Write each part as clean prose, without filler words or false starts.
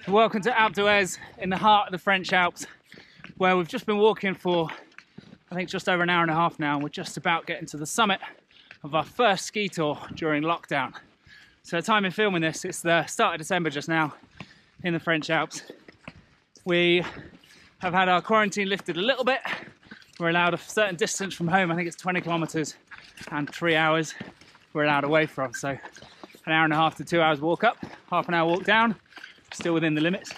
Welcome to Alpe d'Huez in the heart of the French Alps, where we've just been walking for, I think, just over an hour and a half now, and we're just about getting to the summit of our first ski tour during lockdown. So the time in filming this, it's the start of December just now in the French Alps. We have had our quarantine lifted a little bit. We're allowed a certain distance from home, I think it's 20 kilometers, and 3 hours we're allowed away from. So an hour and a half to 2 hours walk up, half an hour walk down, still within the limits.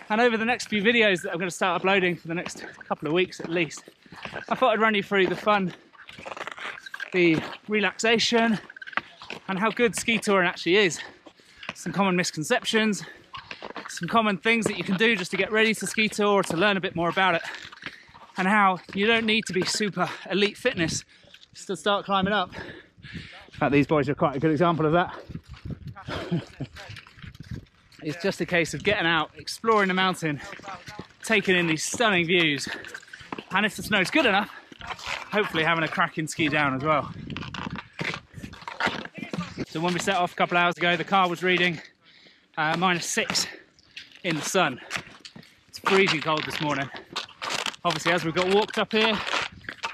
And over the next few videos that I'm going to start uploading for the next couple of weeks at least, I thought I'd run you through the fun, the relaxation, and how good ski touring actually is. Some common misconceptions, some common things that you can do just to get ready to ski tour or to learn a bit more about it, and how you don't need to be super elite fitness just to start climbing up. In fact, these boys are quite a good example of that. It's just a case of getting out, exploring the mountain, taking in these stunning views, and if the snow's good enough, hopefully having a cracking ski down as well. So when we set off a couple of hours ago, the car was reading -6 in the sun. It's freezing cold this morning. Obviously, as we've got walked up here,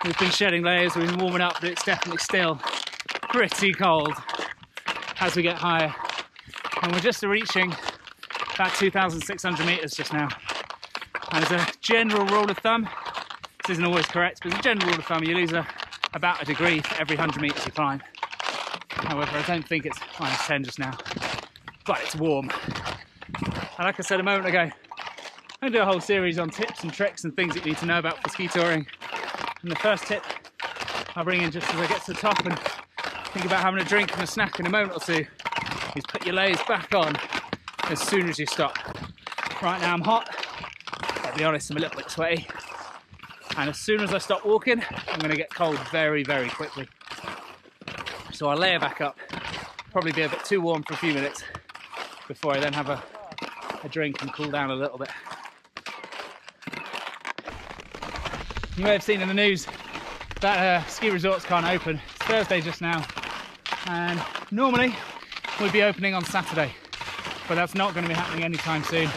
we've been shedding layers, we've been warming up, but it's definitely still pretty cold as we get higher. And we're just reaching about 2,600 meters just now. And as a general rule of thumb, this isn't always correct, but as a general rule of thumb, you lose about a degree for every 100 meters you climb. However, I don't think it's -10 just now, but it's warm. And like I said a moment ago, I'm going to do a whole series on tips and tricks and things that you need to know about for ski touring. And the first tip I'll bring in just as I get to the top and think about having a drink and a snack in a moment or two is put your layers back on as soon as you stop. Right now I'm hot, I'll be honest, I'm a little bit sweaty. And as soon as I stop walking, I'm going to get cold very, very quickly. So I'll layer back up, probably be a bit too warm for a few minutes before I then have a drink and cool down a little bit. You may have seen in the news that ski resorts can't open. It's Thursday just now, and normally we'd be opening on Saturday, but that's not going to be happening anytime soon.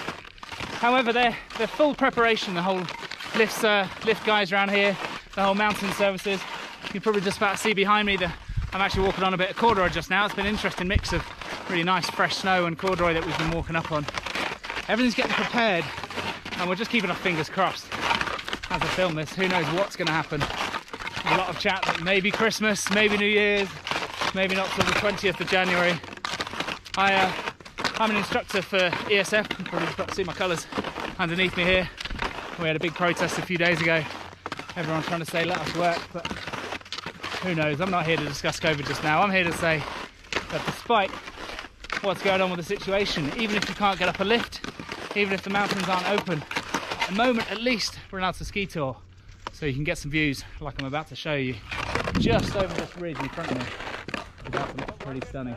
However, they're full preparation, the whole lift guys around here, the whole mountain services. You can probably just about see behind me that I'm actually walking on a bit of corduroy just now. It's been an interesting mix of really nice fresh snow and corduroy that we've been walking up on. Everything's getting prepared, and we're just keeping our fingers crossed as I film this. Who knows what's going to happen. There's a lot of chat that maybe Christmas, maybe New Year's, maybe not till the 20th of January. I'm an instructor for ESF. You probably got to see my colours underneath me here. We had a big protest a few days ago. Everyone's trying to say let us work, but who knows. I'm not here to discuss COVID just now. I'm here to say that despite what's going on with the situation, even if you can't get up a lift, even if the mountains aren't open, at the moment at least we're allowed to ski tour, so you can get some views like I'm about to show you just over this ridge in front of me. That looks pretty stunning.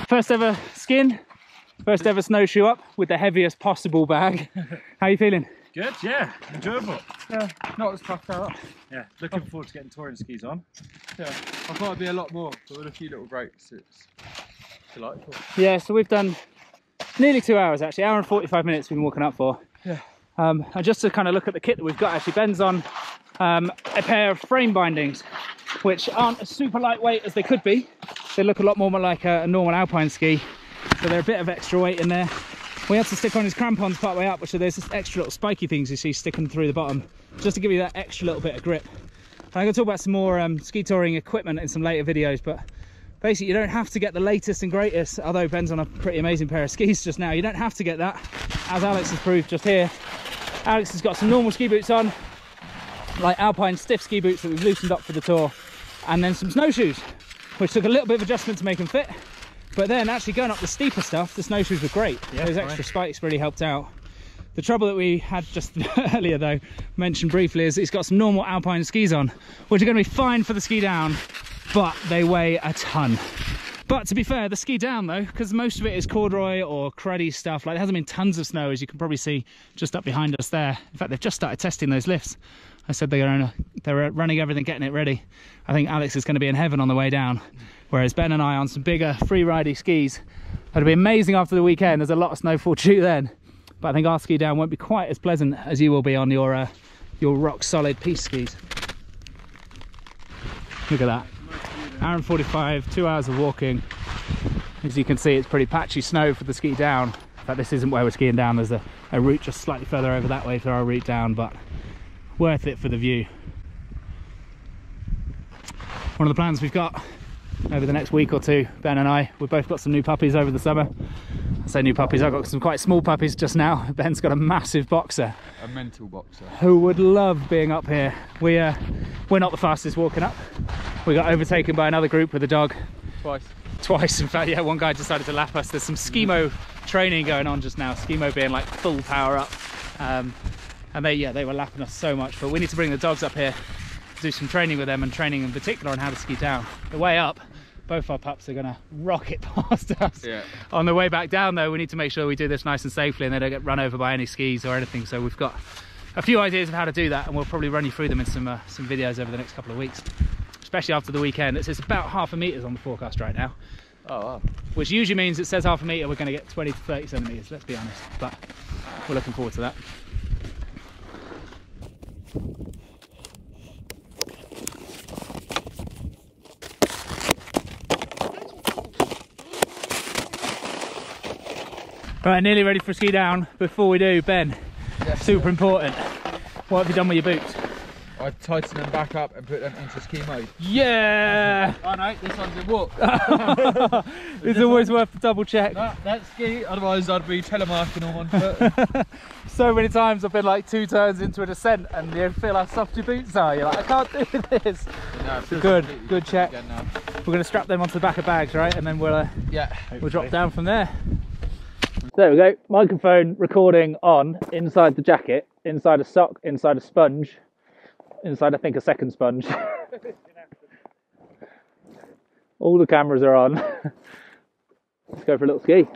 First ever skin, first ever snowshoe up with the heaviest possible bag. How are you feeling? Good, yeah, enjoyable. Yeah, not as puffed out. Yeah, looking forward to getting touring skis on. Yeah, I thought it'd be a lot more, but with a few little breaks, it's delightful. Yeah, so we've done nearly 2 hours actually, hour and 45 minutes we've been walking up for. Yeah. And just to kind of look at the kit that we've got, actually Ben's on a pair of frame bindings, which aren't as super lightweight as they could be. They look a lot more like a normal alpine ski, so they're a bit of extra weight in there. We had to stick on his crampons part way up, which are those extra little spiky things you see sticking through the bottom, just to give you that extra little bit of grip. I'm going to talk about some more ski touring equipment in some later videos, but basically you don't have to get the latest and greatest, although Ben's on a pretty amazing pair of skis just now. You don't have to get that, as Alex has proved just here. Alex has got some normal ski boots on, like alpine stiff ski boots that we've loosened up for the tour, and then some snowshoes, which took a little bit of adjustment to make them fit. But then actually going up the steeper stuff, the snowshoes were great. Yeah, those extra spikes really helped out. The trouble that we had just earlier though, mentioned briefly, is it's got some normal alpine skis on, which are going to be fine for the ski down, but they weigh a ton. But to be fair, the ski down though, because most of it is corduroy or cruddy stuff, like there hasn't been tons of snow, as you can probably see just up behind us there. In fact, they've just started testing those lifts. I said they're running everything, getting it ready. I think Alex is going to be in heaven on the way down, whereas Ben and I on some bigger free-ridey skis. It'll be amazing after the weekend. There's a lot of snowfall due then, but I think our ski down won't be quite as pleasant as you will be on your rock-solid piste skis. Look at that. Hour and 45, 2 hours of walking. As you can see, it's pretty patchy snow for the ski down. In fact, this isn't where we're skiing down. There's a route just slightly further over that way for our route down, but worth it for the view. One of the plans we've got over the next week or two, Ben and I, we've both got some new puppies over the summer. I say new puppies, I've got some quite small puppies just now. Ben's got a massive boxer. A mental boxer. Who would love being up here. We're not the fastest walking up. We got overtaken by another group with a dog. Twice, in fact, yeah, one guy decided to lap us. There's some ski-mo training going on just now, ski-mo being like full power up. And they were lapping us so much, but we need to bring the dogs up here, do some training with them, and training in particular on how to ski down. The way up, both our pups are gonna rocket past us. Yeah. On the way back down though, we need to make sure we do this nice and safely and they don't get run over by any skis or anything. So we've got a few ideas of how to do that, and we'll probably run you through them in some videos over the next couple of weeks, especially after the weekend. It's about 0.5 meters on the forecast right now. Oh wow. Which usually means it says 0.5 meter, we're going to get 20 to 30 centimeters, let's be honest, but we're looking forward to that. Right, nearly ready for ski down. Before we do, Ben, yes, super important, what have you done with your boots? I tighten them back up and put them into ski mode. Yeah! Oh no, this one's in walk. It's always worth a double check. No, that's ski, otherwise I'd be telemarking on one foot. So many times I've been like 2 turns into a descent and you feel how soft your boots are. You're like, I can't do this. No, so good check. We're going to strap them onto the back of bags, right? And then we'll drop down from there. There we go, microphone recording on, inside the jacket, inside a sock, inside a sponge, inside I think a second sponge. All the cameras are on. Let's go for a little ski.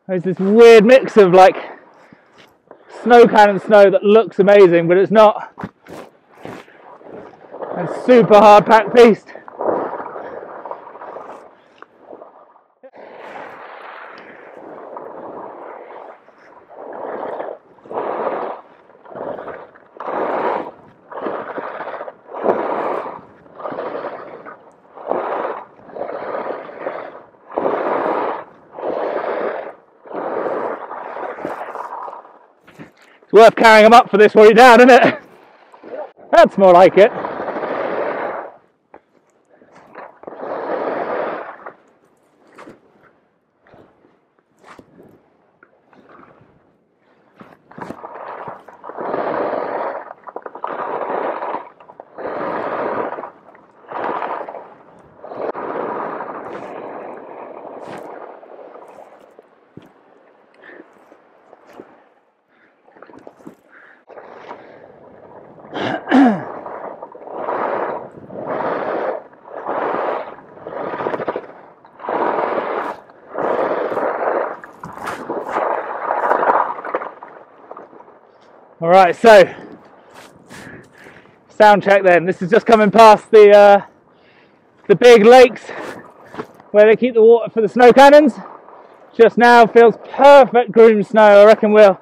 There's this weird mix of like snow cannon snow that looks amazing, but it's not. And super hard packed piste. It's worth carrying them up for this while you're down, isn't it? That's more like it. All right, so sound check then. This is just coming past the big lakes where they keep the water for the snow cannons. Just now feels perfect groomed snow. I reckon we'll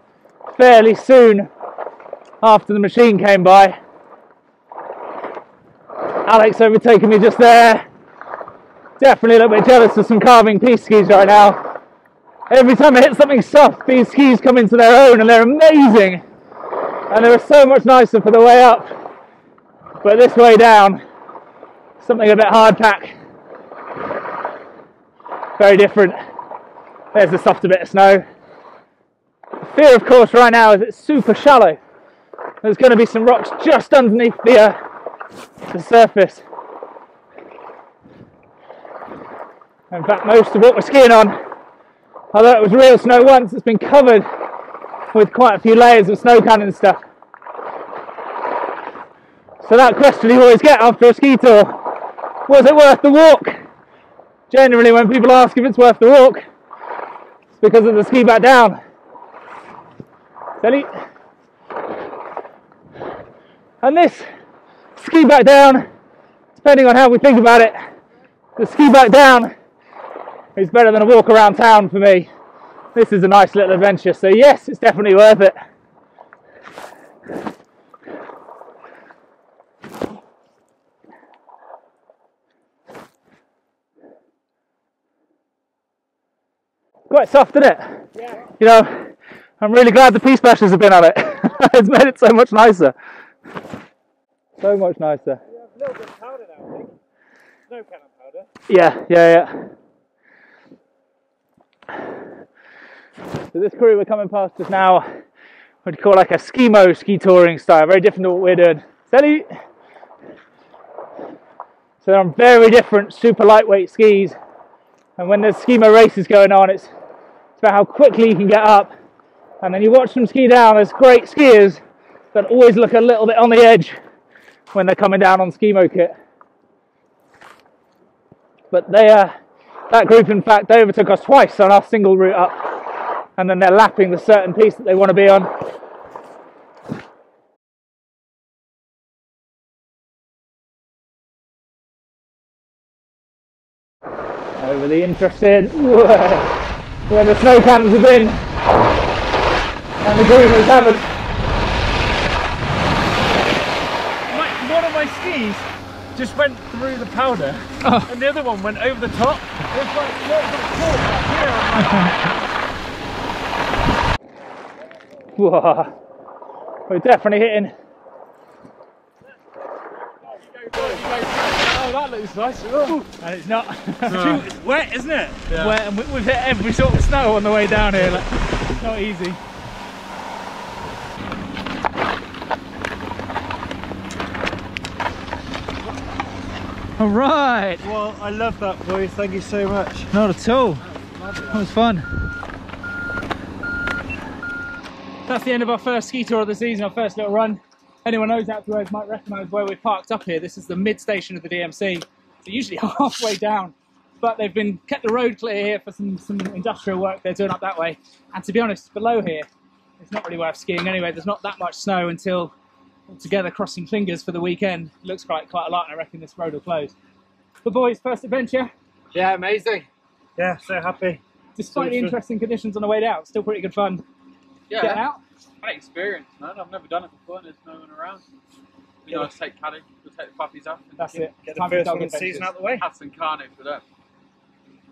fairly soon after the machine came by. Alex overtaking me just there. Definitely a little bit jealous of some carving piste skis right now. Every time I hit something soft, these skis come into their own and they're amazing. And they were so much nicer for the way up, but this way down, something a bit hard pack. Very different. There's the softer bit of snow. The fear, of course, right now is it's super shallow. There's going to be some rocks just underneath the surface. In fact, most of what we're skiing on, although it was real snow once, it's been covered with quite a few layers of snow cannon and stuff. So that question you always get after a ski tour, was it worth the walk? Generally when people ask if it's worth the walk, it's because of the ski back down. Steady. And this ski back down, depending on how we think about it, the ski back down is better than a walk around town for me. This is a nice little adventure, so yes, it's definitely worth it. Quite soft, isn't it? Yeah. You know, I'm really glad the pea splashes have been on it. It's made it so much nicer. So much nicer. You have a little bit of powder now, I think. No cannon powder. Yeah. So this crew we're coming past just now, what do you call like a ski-mo ski touring style, very different to what we're doing. Steady! So they're on very different, super lightweight skis, and when there's ski-mo races going on, it's about how quickly you can get up, and then you watch them ski down. There's great skiers that always look a little bit on the edge when they're coming down on ski-mo kit. But they, that group in fact, they overtook us twice on our single route up, and then they're lapping the certain piece that they want to be on. Over the interested, where the snow cannons have been, and the groomers haven't. One of my skis just went through the powder, and the other one went over the top. It's like, Whoa. We're definitely hitting. Oh, that looks nice. And it's not. It's wet, isn't it? Yeah. Wet, and we've hit every sort of snow on the way down here. Like, it's not easy. All right. Well, I love that, boys. Thank you so much. Not at all. That was fun. That's the end of our first ski tour of the season, our first little run. Anyone knows out the road might recognise where we're parked up here. This is the mid station of the DMC. So usually halfway down, but they've been kept the road clear here for some industrial work they're doing up that way. And to be honest, below here, it's not really worth skiing anyway. There's not that much snow until, altogether, crossing fingers for the weekend. It looks quite a lot, and I reckon this road will close. But boys, first adventure. Yeah, amazing. Yeah, so happy. Despite the interesting conditions on the way down, still pretty good fun. Yeah, Getting out. great experience, man. I've never done it before, and there's no one around. You know, let's take caddy, we'll take the puppies off. That's it. Get Time the for first dog one of the season adventures. out the way. Hats and carnage for them.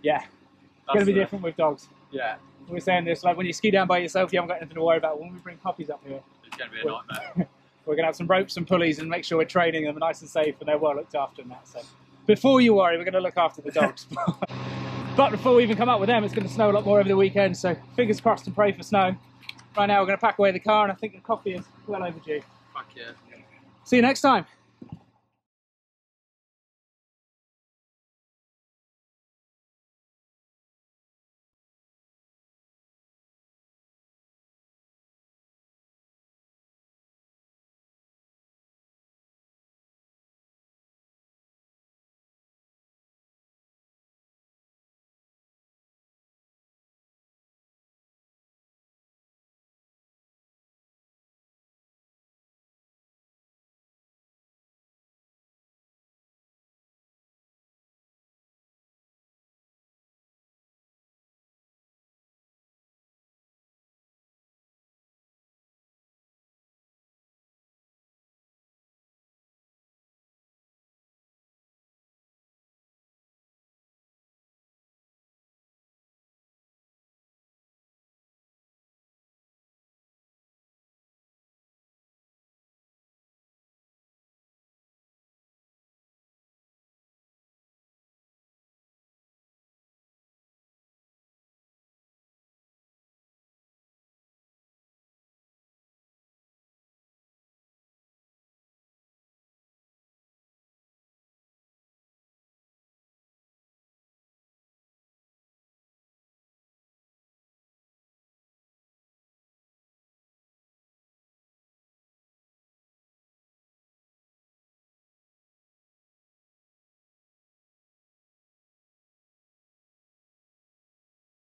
Yeah, it's going to be different with dogs. Yeah. We're saying this, like when you ski down by yourself, you haven't got anything to worry about. When we bring puppies up here, It's going to be a nightmare. we're going to have some ropes and pulleys and make sure we're training them nice and safe and they're well looked after and that. So before you worry, we're going to look after the dogs. But before we even come up with them, it's going to snow a lot more over the weekend. So fingers crossed and pray for snow. Right now we're going to pack away the car, and I think the coffee is well overdue. Fuck yeah. See you next time.